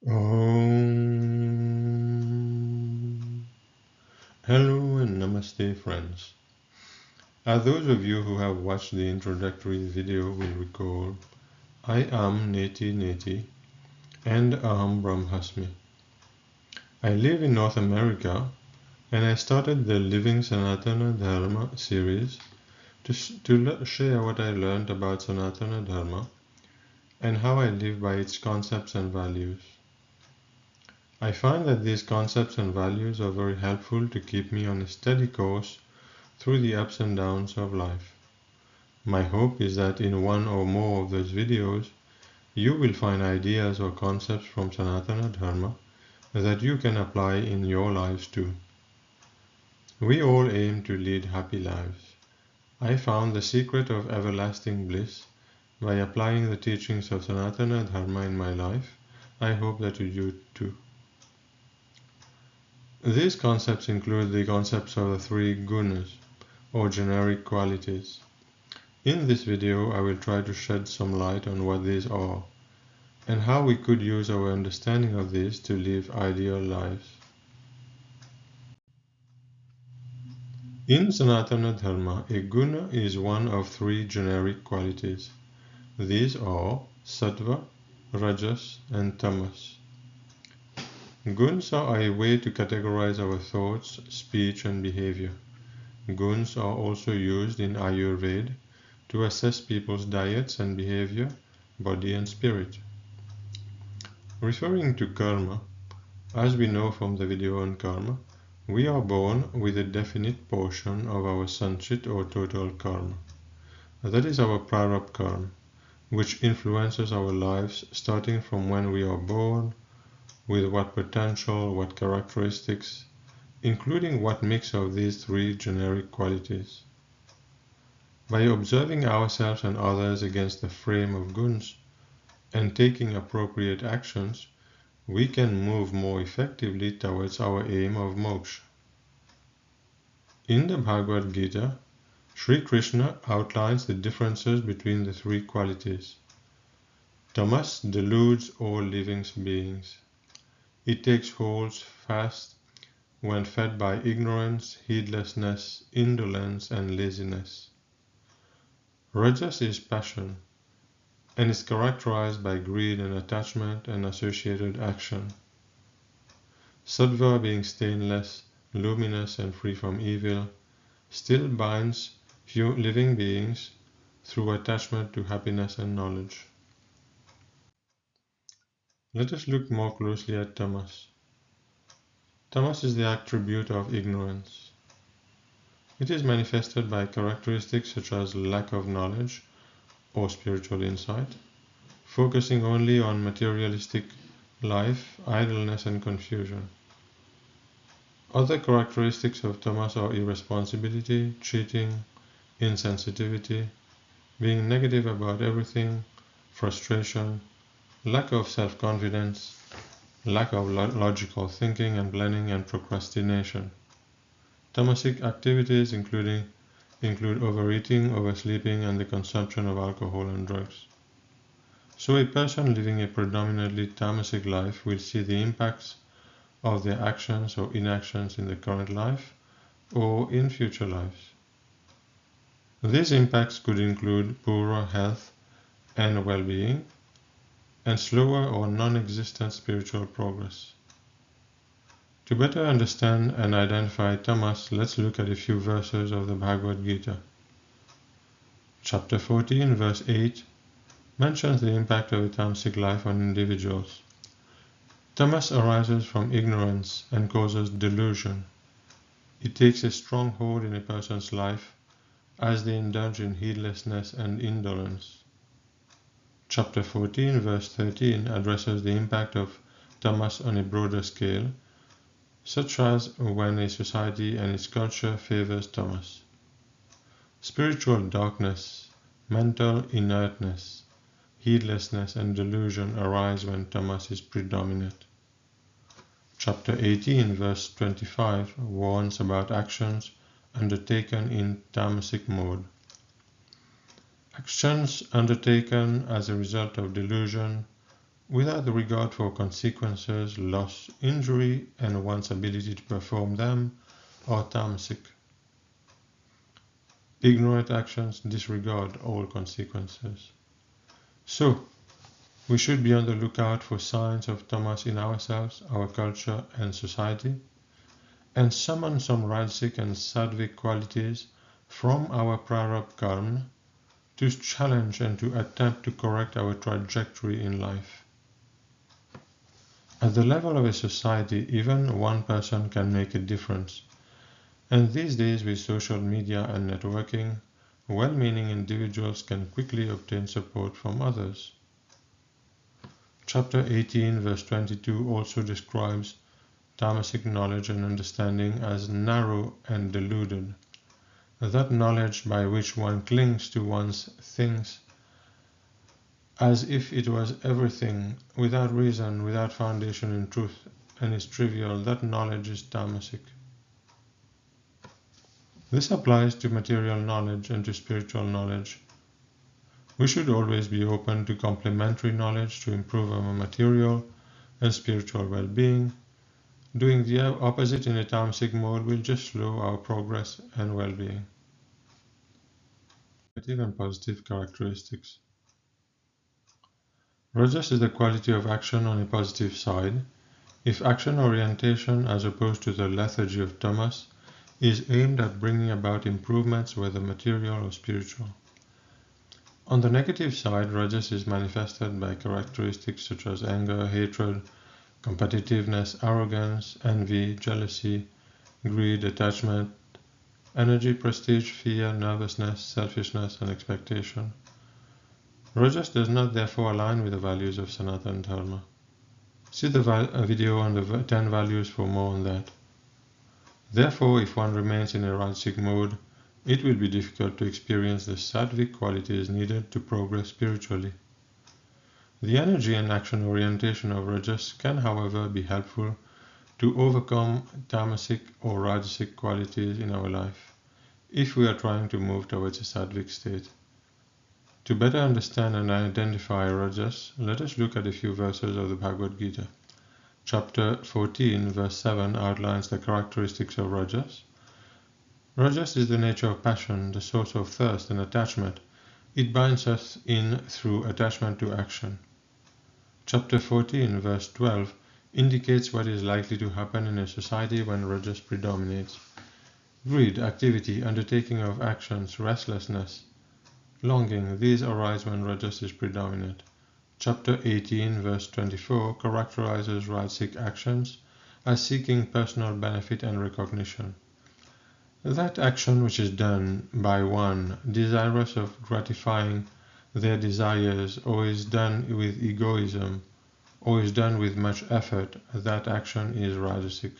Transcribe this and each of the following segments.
Om. Hello and Namaste, friends. As those of you who have watched the introductory video will recall, I am Neti Neti and Aham Brahmasmi. I live in North America and I started the Living Sanatana Dharma series to share what I learned about Sanatana Dharma and how I live by its concepts and values. I find that these concepts and values are very helpful to keep me on a steady course through the ups and downs of life. My hope is that in one or more of those videos, you will find ideas or concepts from Sanatana Dharma that you can apply in your lives too. We all aim to lead happy lives. I found the secret of everlasting bliss by applying the teachings of Sanatana Dharma in my life. I hope that you do too. These concepts include the concepts of the three gunas, or generic qualities. In this video, I will try to shed some light on what these are, and how we could use our understanding of these to live ideal lives. In Sanatana Dharma, a guna is one of three generic qualities. These are sattva, rajas, and tamas. Guns are a way to categorize our thoughts, speech, and behavior. Guns are also used in Ayurveda to assess people's diets and behavior, body and spirit. Referring to karma, as we know from the video on karma, we are born with a definite portion of our sanchit or total karma. That is our prarabdha karma, which influences our lives starting from when we are born, with what potential, what characteristics, including what mix of these three generic qualities. By observing ourselves and others against the frame of guns and taking appropriate actions, we can move more effectively towards our aim of moksha. In the Bhagavad Gita, Sri Krishna outlines the differences between the three qualities. Tamas deludes all living beings. It takes hold fast when fed by ignorance, heedlessness, indolence, and laziness. Rajas is passion, and is characterized by greed and attachment and associated action. Sattva, being stainless, luminous, and free from evil, still binds few living beings through attachment to happiness and knowledge. Let us look more closely at tamas. Tamas is the attribute of ignorance. It is manifested by characteristics such as lack of knowledge or spiritual insight, focusing only on materialistic life, idleness, and confusion. Other characteristics of tamas are irresponsibility, cheating, insensitivity, being negative about everything, frustration, lack of self-confidence, lack of logical thinking and planning, and procrastination. Tamasic activities include overeating, oversleeping, and the consumption of alcohol and drugs. So a person living a predominantly tamasic life will see the impacts of their actions or inactions in the current life or in future lives. These impacts could include poorer health and well-being, and slower or non-existent spiritual progress. To better understand and identify tamas, let's look at a few verses of the Bhagavad Gita. Chapter 14, verse 8 mentions the impact of a tamasic life on individuals. Tamas arises from ignorance and causes delusion. It takes a strong hold in a person's life as they indulge in heedlessness and indolence. Chapter 14, verse 13 addresses the impact of tamas on a broader scale, such as when a society and its culture favors tamas. Spiritual darkness, mental inertness, heedlessness, and delusion arise when tamas is predominant. Chapter 18, verse 25 warns about actions undertaken in tamasic mode. Actions undertaken as a result of delusion without regard for consequences, loss, injury, and one's ability to perform them, are tamasic. Ignorant actions disregard all consequences. So, we should be on the lookout for signs of tamas in ourselves, our culture, and society, and summon some rajasic and sattvic qualities from our prarabdha karma to challenge and to attempt to correct our trajectory in life. At the level of a society, even one person can make a difference. And these days, with social media and networking, well-meaning individuals can quickly obtain support from others. Chapter 18, verse 22 also describes tamasic knowledge and understanding as narrow and deluded. That knowledge by which one clings to one's things as if it was everything, without reason, without foundation in truth, and is trivial, that knowledge is tamasic. This applies to material knowledge and to spiritual knowledge. We should always be open to complementary knowledge to improve our material and spiritual well-being. Doing the opposite in a tamasic mode will just slow our progress and well-being. Negative and positive characteristics. Rajas is the quality of action on a positive side. If action orientation, as opposed to the lethargy of tamas, is aimed at bringing about improvements, whether material or spiritual. On the negative side, rajas is manifested by characteristics such as anger, hatred, competitiveness, arrogance, envy, jealousy, greed, attachment, energy, prestige, fear, nervousness, selfishness, and expectation. Rajas does not therefore align with the values of Sanatana Dharma. See the video on the 10 values for more on that. Therefore, if one remains in a rajasic mode, it will be difficult to experience the sattvic qualities needed to progress spiritually. The energy and action orientation of rajas can, however, be helpful to overcome tamasic or rajasic qualities in our life, if we are trying to move towards a sattvic state. To better understand and identify rajas, let us look at a few verses of the Bhagavad Gita. Chapter 14, verse 7 outlines the characteristics of rajas. Rajas is the nature of passion, the source of thirst and attachment. It binds us in through attachment to action. Chapter 14, verse 12 indicates what is likely to happen in a society when rajas predominates. Greed, activity, undertaking of actions, restlessness, longing, these arise when rajas is predominant. Chapter 18, verse 24 characterizes rajasic actions as seeking personal benefit and recognition. That action which is done by one desirous of gratifying their desires, or is done with egoism, or is done with much effort, that action is rajasic.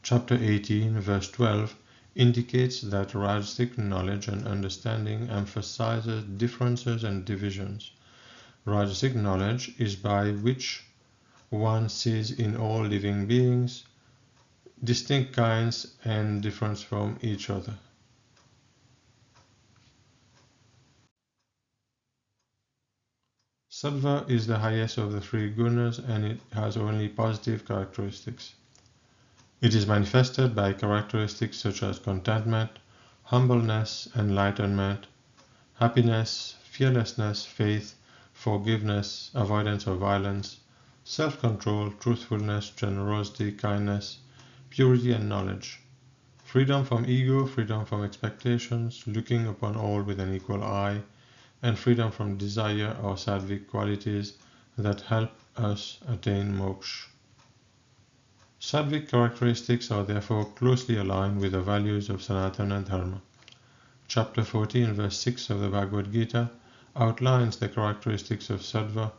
Chapter 18, verse 12 indicates that rajasic knowledge and understanding emphasizes differences and divisions. Rajasic knowledge is by which one sees in all living beings distinct kinds and difference from each other. Sattva is the highest of the three gunas and it has only positive characteristics. It is manifested by characteristics such as contentment, humbleness, enlightenment, happiness, fearlessness, faith, forgiveness, avoidance of violence, self-control, truthfulness, generosity, kindness, purity and knowledge, freedom from ego, freedom from expectations, looking upon all with an equal eye, and freedom from desire or sattvic qualities that help us attain moksha. Sattvic characteristics are therefore closely aligned with the values of Sanatana Dharma. Chapter 14, verse 6 of the Bhagavad Gita outlines the characteristics of sattva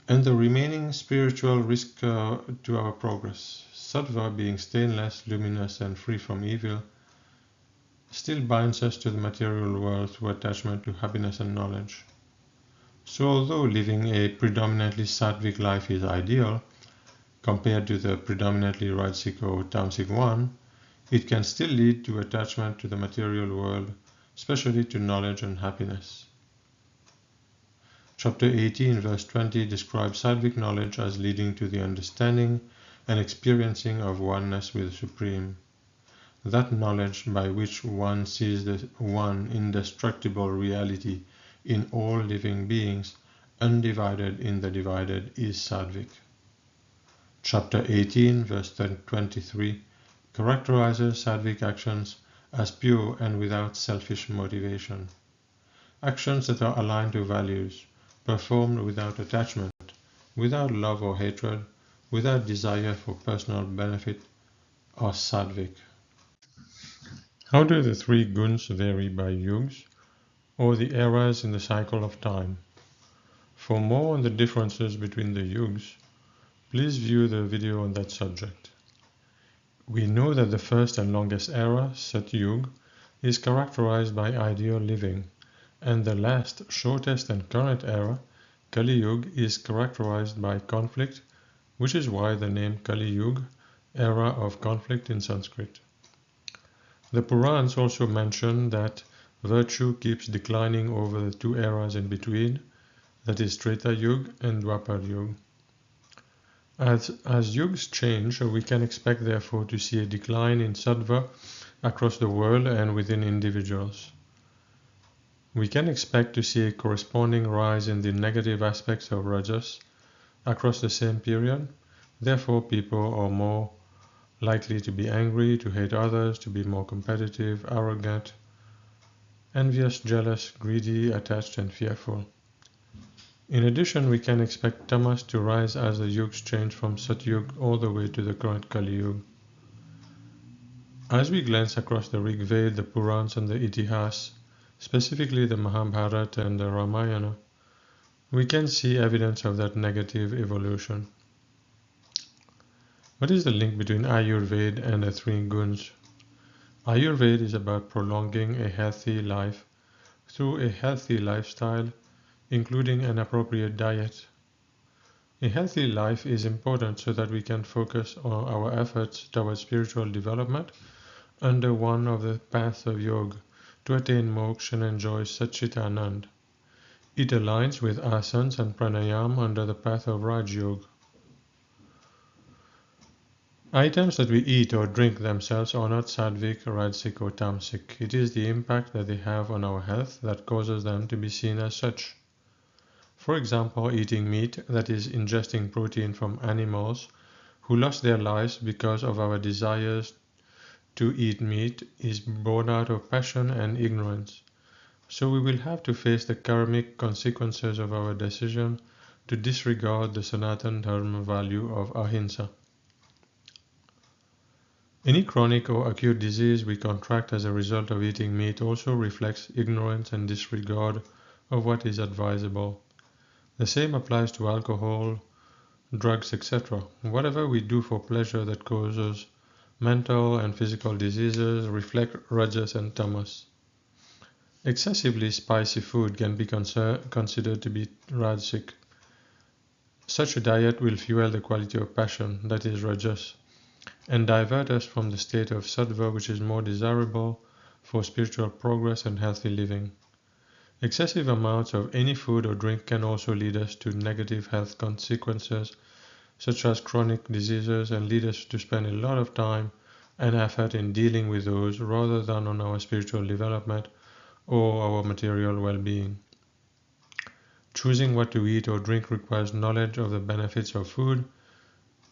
and the remaining spiritual risk to our progress. Sattva, being stainless, luminous, and free from evil, still binds us to the material world through attachment to happiness and knowledge. So although living a predominantly sattvic life is ideal, compared to the predominantly rajasic or tamasic one, it can still lead to attachment to the material world, especially to knowledge and happiness. Chapter 18, verse 20 describes sattvic knowledge as leading to the understanding and experiencing of oneness with the Supreme. That knowledge by which one sees the one indestructible reality in all living beings, undivided in the divided, is sattvic. Chapter 18, verse 23 characterizes sattvic actions as pure and without selfish motivation. Actions that are aligned to values, performed without attachment, without love or hatred, without desire for personal benefit, are sattvic. How do the three guns vary by yugas, or the eras in the cycle of time? For more on the differences between the yugas, please view the video on that subject. We know that the first and longest era, Satyuga, is characterized by ideal living, and the last, shortest and current era, Kali Yuga, is characterized by conflict, which is why the name Kali Yuga, era of conflict in Sanskrit. The Purans also mention that virtue keeps declining over the two eras in between, that is Treta Yuga and Dwapar Yuga. As yugas change, we can expect therefore to see a decline in sattva across the world and within individuals. We can expect to see a corresponding rise in the negative aspects of rajas across the same period. Therefore, people are more likely to be angry, to hate others, to be more competitive, arrogant, envious, jealous, greedy, attached, and fearful. In addition, we can expect tamas to rise as the yugas change from Satyuga all the way to the current Kali Yuga. As we glance across the Rig Veda, the Purans, and the Itihas, specifically the Mahabharata and the Ramayana, we can see evidence of that negative evolution. What is the link between Ayurveda and the three guns? Ayurveda is about prolonging a healthy life through a healthy lifestyle, including an appropriate diet. A healthy life is important so that we can focus on our efforts towards spiritual development under one of the paths of yoga to attain moksha and enjoy Satchitanand. It aligns with asanas and pranayama under the path of Raj Yoga. Items that we eat or drink themselves are not sattvic, rajasic, or tamasic. It is the impact that they have on our health that causes them to be seen as such. For example, eating meat, that is, ingesting protein from animals who lost their lives because of our desires to eat meat, is born out of passion and ignorance. So we will have to face the karmic consequences of our decision to disregard the Sanatana Dharma value of ahimsa. Any chronic or acute disease we contract as a result of eating meat also reflects ignorance and disregard of what is advisable. The same applies to alcohol, drugs, etc. Whatever we do for pleasure that causes mental and physical diseases reflect rajas and tamas. Excessively spicy food can be considered to be rajasic. Such a diet will fuel the quality of passion, that is rajas, and divert us from the state of sattva, which is more desirable for spiritual progress and healthy living. Excessive amounts of any food or drink can also lead us to negative health consequences, such as chronic diseases, and lead us to spend a lot of time and effort in dealing with those rather than on our spiritual development or our material well-being. Choosing what to eat or drink requires knowledge of the benefits of food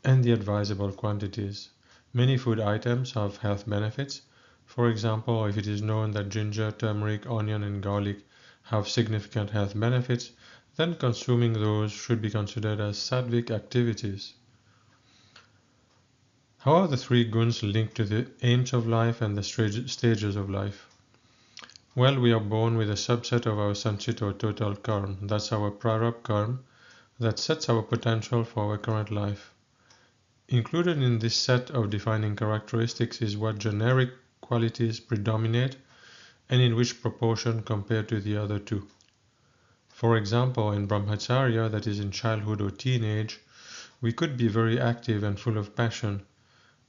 and the advisable quantities. Many food items have health benefits. For example, if it is known that ginger, turmeric, onion, and garlic have significant health benefits, then consuming those should be considered as sattvic activities. How are the three guns linked to the aims of life and the stages of life? Well, we are born with a subset of our sanchit or total karma. That's our prarabdha karma that sets our potential for our current life. Included in this set of defining characteristics is what generic qualities predominate and in which proportion compared to the other two. For example, in brahmacharya, that is in childhood or teenage, we could be very active and full of passion,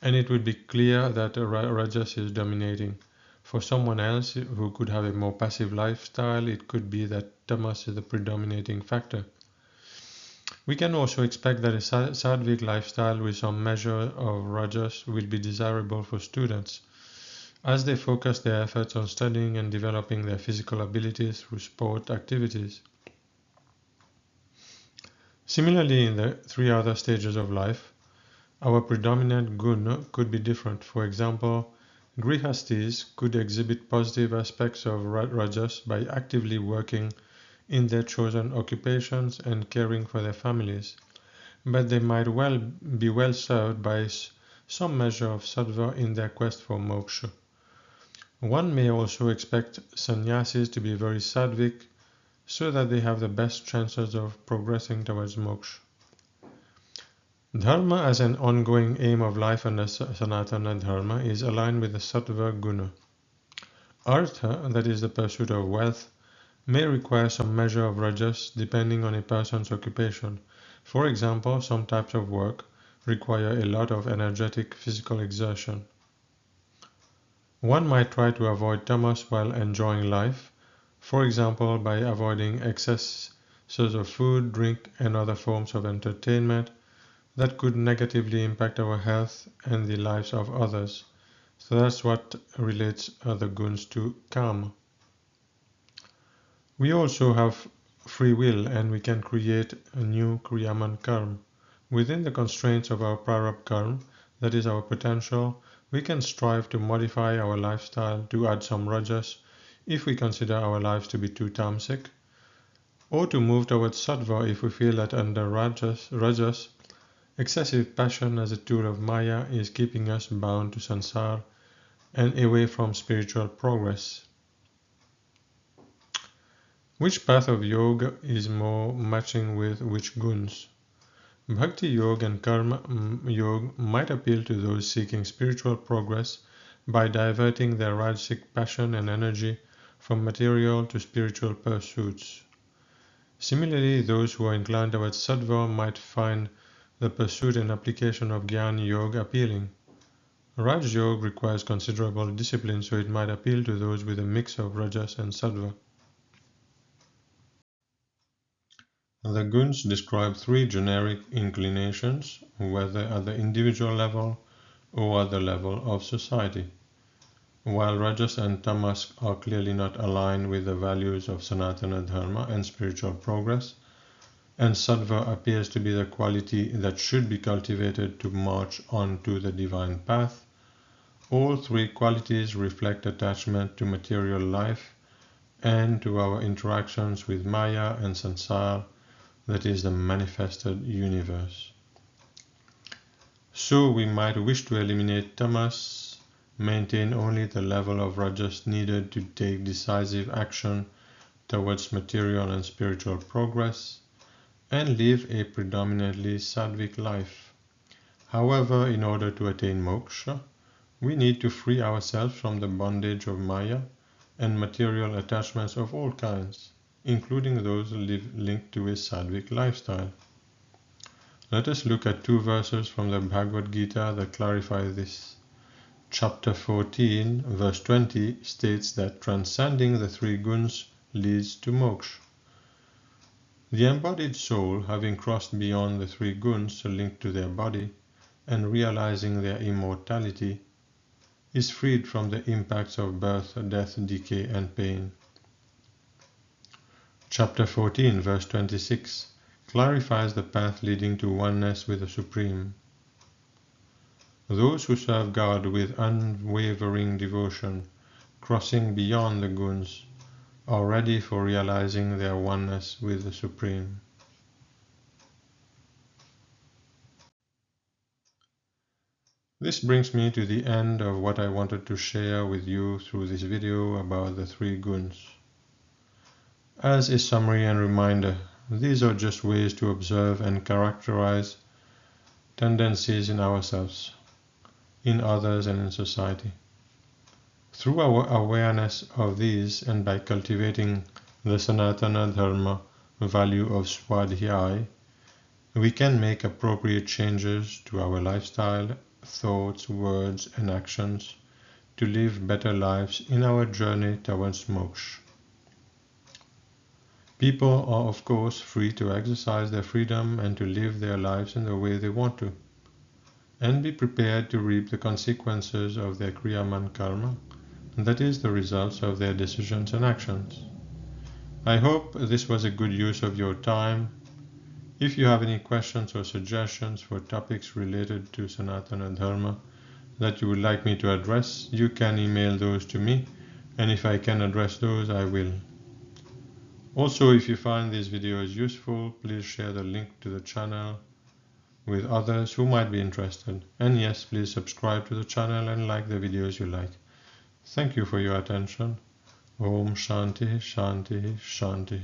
and it would be clear that rajas is dominating. For someone else who could have a more passive lifestyle, it could be that tamas is the predominating factor. We can also expect that a sattvic lifestyle with some measure of rajas will be desirable for students, as they focus their efforts on studying and developing their physical abilities through sport activities. Similarly, in the three other stages of life, our predominant guna could be different. For example, grihastis could exhibit positive aspects of rajas by actively working in their chosen occupations and caring for their families, but they might be well served by some measure of sattva in their quest for moksha. One may also expect sannyasis to be very sattvic so that they have the best chances of progressing towards moksha. Dharma as an ongoing aim of life under Sanatana Dharma is aligned with the sattva guna. Artha, that is the pursuit of wealth, may require some measure of rajas depending on a person's occupation. For example, some types of work require a lot of energetic physical exertion. One might try to avoid tamas while enjoying life, for example by avoiding excesses of food, drink, and other forms of entertainment that could negatively impact our health and the lives of others. So that's what relates the guns to karma. We also have free will and we can create a new kriyaman karma. Within the constraints of our prarabdha karma, that is our potential, we can strive to modify our lifestyle to add some rajas if we consider our lives to be too tamasic, or to move towards sattva if we feel that under rajas, excessive passion as a tool of maya is keeping us bound to sansar and away from spiritual progress. Which path of yoga is more matching with which guns? Bhakti yoga and karma yoga might appeal to those seeking spiritual progress by diverting their rajasic passion and energy from material to spiritual pursuits. Similarly, those who are inclined towards sattva might find the pursuit and application of jnana yoga appealing. Raj yoga requires considerable discipline, so it might appeal to those with a mix of rajas and sattva. The guns describe three generic inclinations, whether at the individual level or at the level of society. While rajas and tamas are clearly not aligned with the values of Sanatana Dharma and spiritual progress, and sattva appears to be the quality that should be cultivated to march on to the divine path, all three qualities reflect attachment to material life and to our interactions with maya and sansar, that is the manifested universe. So we might wish to eliminate tamas, maintain only the level of rajas needed to take decisive action towards material and spiritual progress, and live a predominantly sattvic life. However, in order to attain moksha, we need to free ourselves from the bondage of maya and material attachments of all kinds, including those linked to a sattvic lifestyle. Let us look at two verses from the Bhagavad Gita that clarify this. Chapter 14, verse 20 states that transcending the three guns leads to moksha. The embodied soul, having crossed beyond the three guns linked to their body and realizing their immortality, is freed from the impacts of birth, death, decay, and pain. Chapter 14, verse 26 clarifies the path leading to oneness with the Supreme. Those who serve God with unwavering devotion, crossing beyond the guns, are ready for realizing their oneness with the Supreme. This brings me to the end of what I wanted to share with you through this video about the three guns. As a summary and reminder, these are just ways to observe and characterize tendencies in ourselves, in others, and in society. Through our awareness of these and by cultivating the Sanatana Dharma value of swadhyay, we can make appropriate changes to our lifestyle, thoughts, words, and actions to live better lives in our journey towards moksha. People are of course free to exercise their freedom and to live their lives in the way they want to, and be prepared to reap the consequences of their kriyaman karma, and that is the results of their decisions and actions. I hope this was a good use of your time. If you have any questions or suggestions for topics related to Sanatana Dharma that you would like me to address, you can email those to me, and if I can address those, I will. Also, if you find these videos useful, please share the link to the channel with others who might be interested. And yes, please subscribe to the channel and like the videos you like. Thank you for your attention. Om Shanti Shanti Shanti.